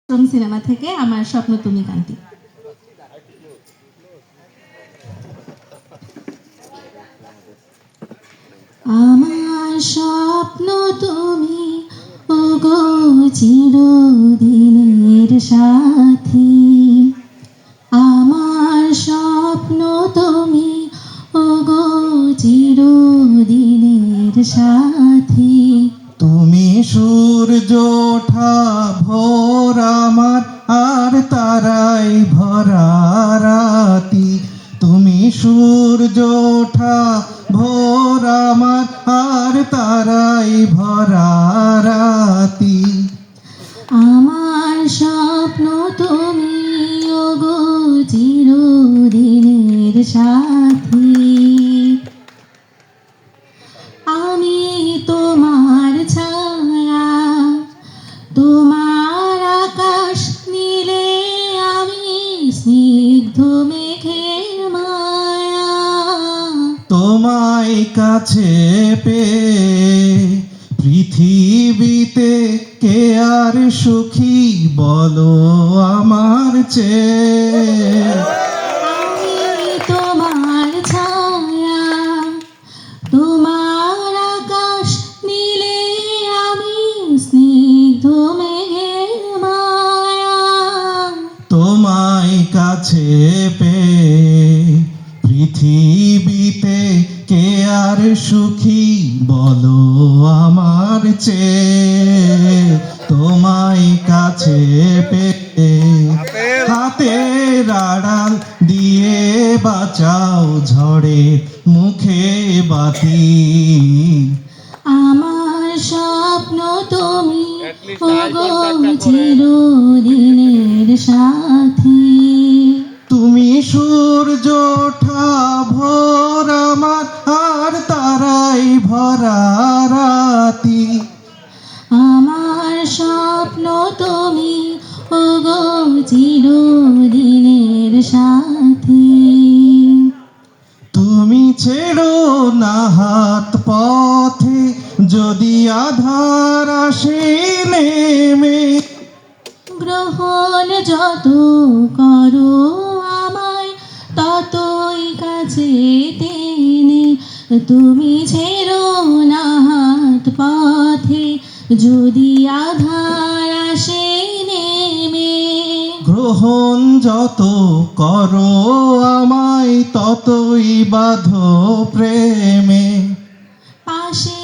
Cinema থেকে আমার স্বপ্ন তুমি গানটি। আমার স্বপ্ন তুমি ওগো চিরদিনের সাথী, আমার স্বপ্ন তুমি ওগো চিরদিনের সাথী। তুমি সূর্য ওঠা ভোর আমার আর তারাই ভরা রাতি, তুমি সূর্য ওঠা ভোর আমার আর তারাই ভরা রাতি। আমার স্বপ্ন তুমি ওগো চিরদিনের সাথী, আমি তোমার ছায়া, তোমার আকাশ নীলে আমি স্নিগ্ধ মেঘের মায়া। তোমায় কাছে পেয়ে পৃথিবীতে কে আর সুখী বলো আমার চেয়ে। আমি তোমার ছায়া, তোমার আকাশ নীলে আমি স্নিগ্ধ মেঘের মায়া। তোমায় কাছে পেয়ে পৃথিবীতে কে আর সুখী বলো আমার চেয়ে। তোমায় কাছে পেয়ে হাতের আড়াল দিয়ে বাঁচাও ঝড়ে মুখে বাতি। আমার স্বপ্ন তুমি ওগো চিরদিনের সাথী, তুমি সূর্য ওঠা ভোর আমার আর তারাই ভরা রাতি। আমার স্বপ্ন তুমি ওগো চিরদিনের সাথী। তুমি ছেড়ো না হাত পথে যদি আধার আসে নেমে, গ্রহণ যত করো আমায় ততই কাছে টেনে। তুমি ছেড়ো না হাত পথে যদি আধার আসে নেমে। গ্রহণ যত করো আমায় ততই বাঁধো প্রেমে। পাশে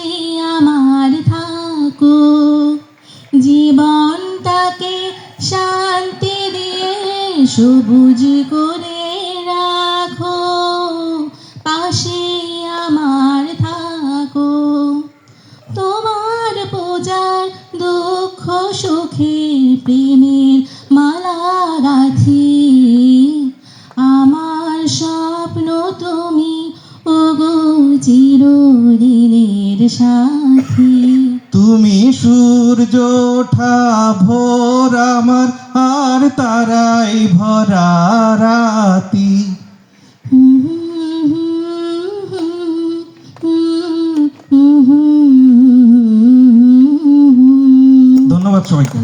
আমার থাকো, জীবনটাকে শান্তি দিয়ে সবুজ করে রাখো। পাশে আমার থাকো, তোমার পূজার দুঃখ সুখে প্রেমের মালা গাঁথি। আমার স্বপ্ন তুমি ওগো চিরদিনের সাথী, তুমি সূর্য ওঠা ভোর আমার আর তারাই ভরা রাতি। ধন্যবাদ সবাইকে।